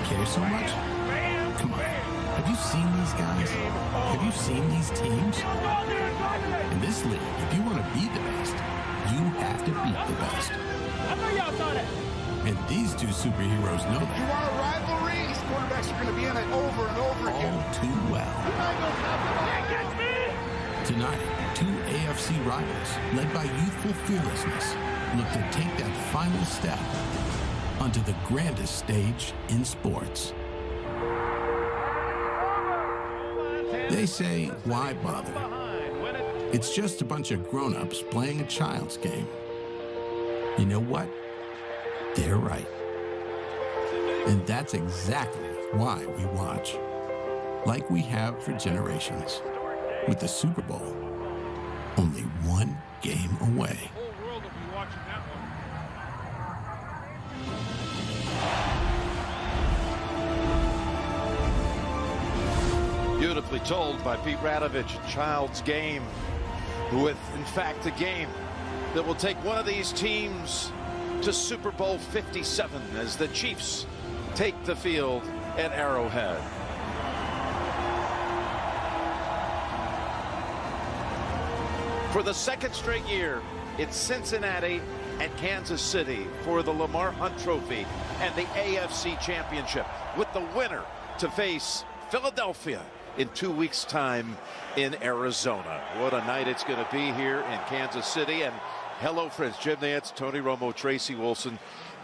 care so much? Come on. Have you seen these guys? Have you seen these teams? In this league, if you want to be the best, you have to beat the best. And these two superheroes know that. You want a rivalry? These quarterbacks are going to be in it over and over again. All too well. Tonight, two AFC rivals, led by youthful fearlessness, look to take that final step onto the grandest stage in sports. They say, why bother? It's just a bunch of grown-ups playing a child's game. You know what? They're right. And that's exactly why we watch. Like we have for generations. With the Super Bowl only one game away. Beautifully told by Pete Radovich, child's game, with, in fact, a game that will take one of these teams to Super Bowl 57 as the Chiefs take the field at Arrowhead. For the second straight year, it's Cincinnati and Kansas City for the Lamar Hunt Trophy and the AFC Championship, with the winner to face Philadelphia in 2 weeks' time in Arizona. What a night it's going to be here in Kansas City. And hello, friends. Jim Nantz, Tony Romo, Tracy Wilson,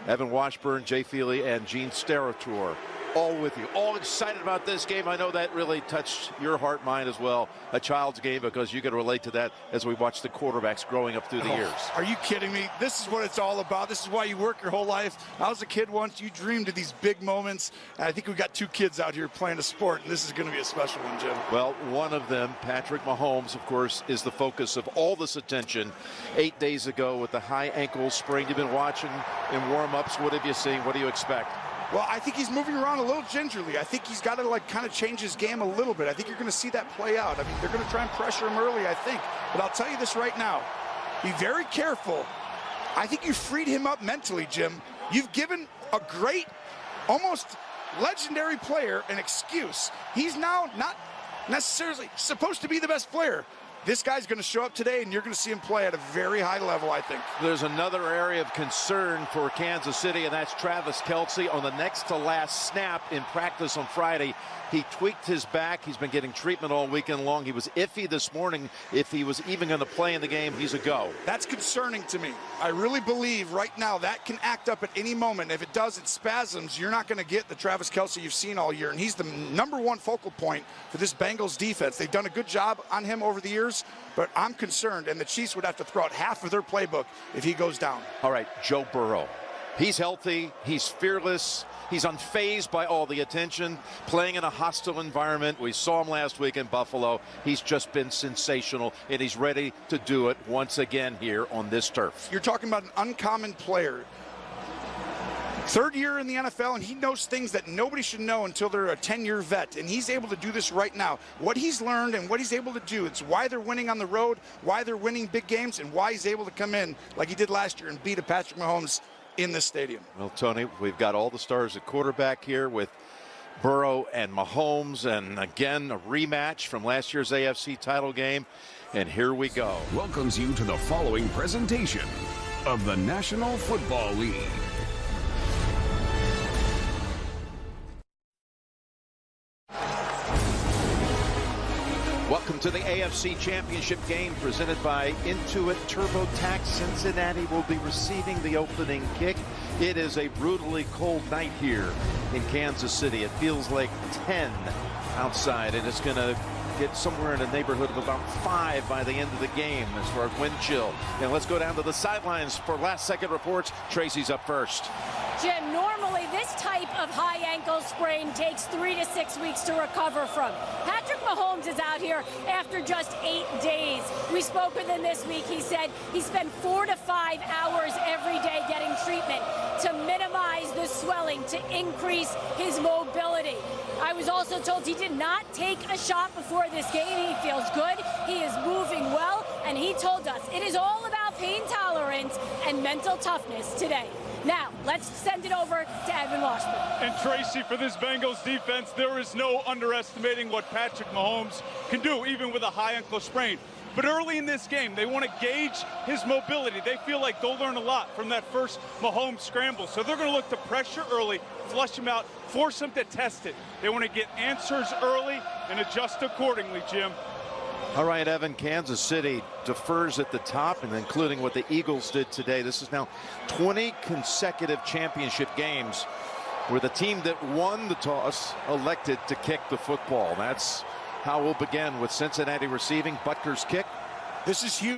Evan Washburn, Jay Feely, and Gene Steratore, all with you, all excited about this game. I know that really touched your heart, mine as well. A child's game, because you can relate to that as we watch the quarterbacks growing up through the years. Are you kidding me? This is what it's all about. This is why you work your whole life. I was a kid once. You dreamed of these big moments. And I think we've got two kids out here playing a sport, and this is going to be a special one, Jim. Well, one of them, Patrick Mahomes, of course, is the focus of all this attention. 8 days ago with the high ankle sprain. You've been watching in warm-ups. What have you seen? What do you expect? Well, I think he's moving around a little gingerly. I think he's got to, kind of change his game a little bit. I think you're going to see that play out. I mean, they're going to try and pressure him early, I think. But I'll tell you this right now. Be very careful. I think you freed him up mentally, Jim. You've given a great, almost legendary player an excuse. He's now not necessarily supposed to be the best player. This guy's going to show up today, and you're going to see him play at a very high level, I think. There's another area of concern for Kansas City, and that's Travis Kelce. On the next to last snap in practice on Friday, he tweaked his back. He's been getting treatment all weekend long. He was iffy this morning. If he was even going to play in the game, he's a go. That's concerning to me. I really believe right now that can act up at any moment. If it does, it spasms. You're not going to get the Travis Kelce you've seen all year, and he's the #1 focal point for this Bengals defense. They've done a good job on him over the years, but I'm concerned, and the Chiefs would have to throw out half of their playbook if he goes down. All right, Joe Burrow. He's healthy. He's fearless. He's unfazed by all the attention, playing in a hostile environment. We saw him last week in Buffalo. He's just been sensational, and he's ready to do it once again here on this turf. You're talking about an uncommon player. Third year in the NFL, and he knows things that nobody should know until they're a 10-year vet, and he's able to do this right now. What he's learned and what he's able to do, it's why they're winning on the road, why they're winning big games, and why he's able to come in like he did last year and beat a Patrick Mahomes in this stadium. Well, Tony, we've got all the stars at quarterback here with Burrow and Mahomes, and again, a rematch from last year's AFC title game, and here we go. Welcomes you to the following presentation of the National Football League. Welcome to the AFC Championship game presented by Intuit TurboTax. Cincinnati will be receiving the opening kick. It is a brutally cold night here in Kansas City. It feels like 10 outside, and it's going to get somewhere in the neighborhood of about 5 by the end of the game as far as wind chill. And let's go down to the sidelines for last-second reports. Tracy's up first. Jim, normally this type of high ankle sprain takes 3 to 6 weeks to recover from. Patrick Mahomes is out here after just 8 days. We spoke with him this week. He said he spent 4 to 5 hours every day getting treatment to minimize the swelling, to increase his mobility. I was also told he did not take a shot before this game. He feels good. He is moving well, and he told us it is all about pain tolerance and mental toughness today. Now, let's send it over to Evan Washburn. And Tracy, for this Bengals defense, there is no underestimating what Patrick Mahomes can do, even with a high ankle sprain. But early in this game, they want to gauge his mobility. They feel like they'll learn a lot from that first Mahomes scramble. So they're going to look to pressure early, flush him out, force him to test it. They want to get answers early and adjust accordingly, Jim. All right, Evan, Kansas City defers at the top, and including what the Eagles did today. This is now 20 consecutive championship games where the team that won the toss elected to kick the football. That's how we'll begin with Cincinnati receiving. Butker's kick. This is huge.